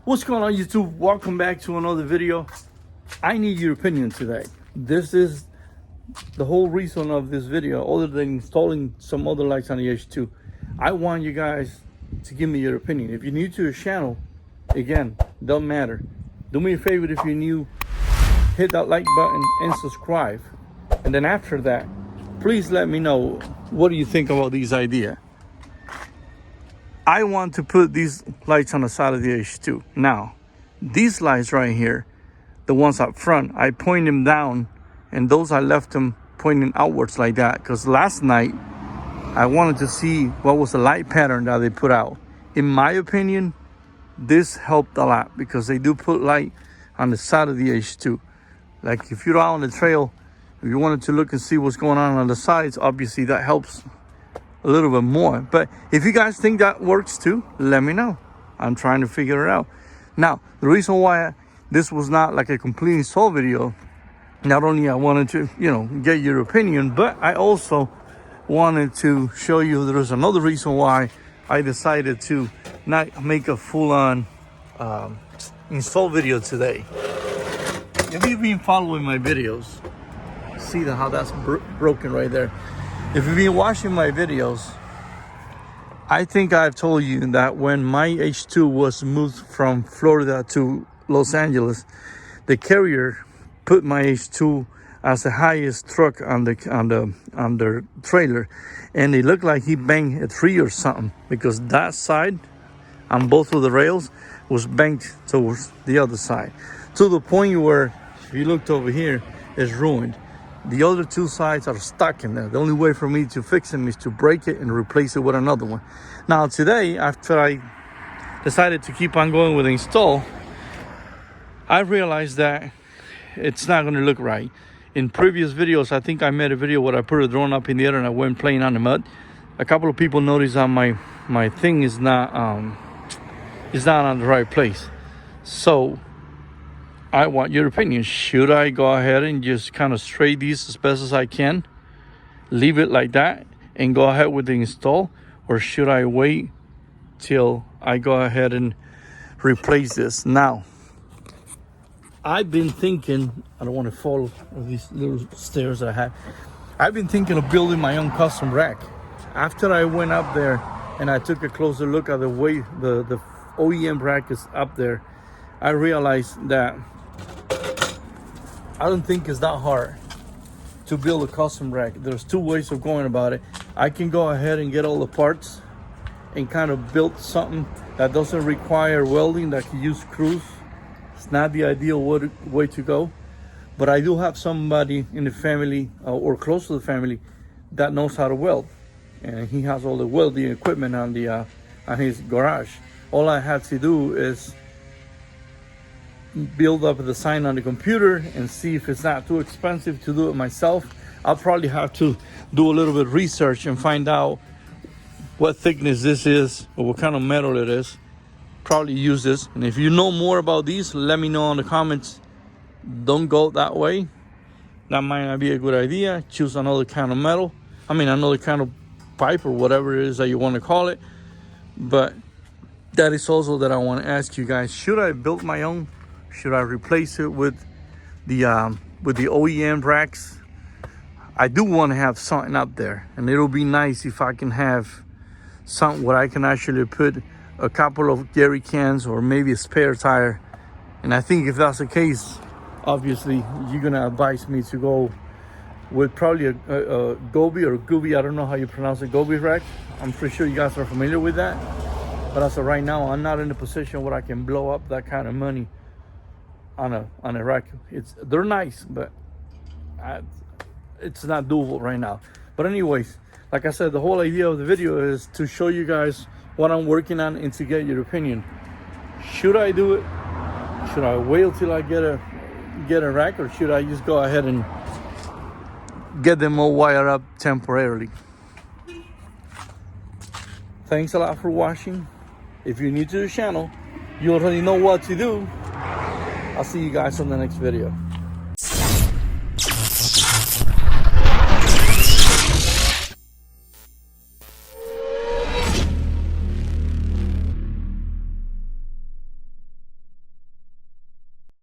What's going on, YouTube? Welcome back to another video. I need your opinion today. This is the whole reason of this video, other than installing some other lights on the H2. I want you guys to give me your opinion. If you're new to the channel, again, don't matter. Do me a favor, if you're new, hit that like button and subscribe. And then after that, please let me know, what do you think about these ideas? I want to put these lights on the side of the H2. Now, these lights right here, the ones up front, I point them down, and those I left them pointing outwards like that, because last night I wanted to see what was the light pattern that they put out. In my opinion, this helped a lot, because they do put light on the side of the H2. Like if you're out on the trail, if you wanted to look and see what's going on the sides, obviously that helps a little bit more. But if you guys think that works too, let me know. I'm trying to figure it out. Now, the reason why this was not like a complete install video, not only I wanted to, get your opinion, but I also wanted to show you there's another reason why I decided to not make a full-on install video today. If you've been following my videos, see how that's broken right there. If you've been watching my videos, I think I've told you that when my H2 was moved from Florida to Los Angeles, the carrier put my H2 as the highest truck on the trailer, and it looked like he banged a tree or something, because that side on both of the rails was banked towards the other side, to the point where, if you looked over here, it's ruined. The other two sides are stuck in there. The only way for me to fix them is to break it and replace it with another one. Now today, after I decided to keep on going with the install, I realized that it's not going to look right. In previous videos, I think I made a video where I put a drone up in the air and I went playing on the mud. A couple of people noticed that my thing is not on the right place. So I want your opinion. Should I go ahead and just kind of straight these as best as I can, leave it like that, and go ahead with the install? Or should I wait till I go ahead and replace this? Now, I've been thinking, I don't want to fall these little stairs that I have. I've been thinking of building my own custom rack. After I went up there and I took a closer look at the way the OEM rack is up there, I realized that I don't think it's that hard to build a custom rack. There's two ways of going about it. I can go ahead and get all the parts and kind of build something that doesn't require welding, that can use screws. It's not the ideal way to go, but I do have somebody in the family or close to the family that knows how to weld, and he has all the welding equipment on his garage. All I have to do is build up the sign on the computer and see if it's not too expensive to do it myself. I'll probably have to do a little bit of research and find out what thickness this is or what kind of metal it is. Probably use this. And if you know more about these, let me know in the comments. Don't go that way. That might not be a good idea. Choose another kind of metal. Another kind of pipe or whatever it is that you want to call it. But that is also that I want to ask you guys, should I build my own? Should I replace it with the OEM racks? I do want to have something up there, and it'll be nice if I can have something where I can actually put a couple of jerry cans or maybe a spare tire. And I think if that's the case, obviously you're gonna advise me to go with probably a Gobi or Gooby. I don't know how you pronounce it, Gobi rack. I'm pretty sure you guys are familiar with that. But as of right now, I'm not in a position where I can blow up that kind of money on a rack. They're nice, but it's not doable right now. But anyways, like I said, the whole idea of the video is to show you guys what I'm working on and to get your opinion. Should I do it? Should I wait till I get a rack, or should I just go ahead and get them all wired up temporarily? Thanks a lot for watching. If you're new to the channel, you already know what to do. I'll see you guys on the next video.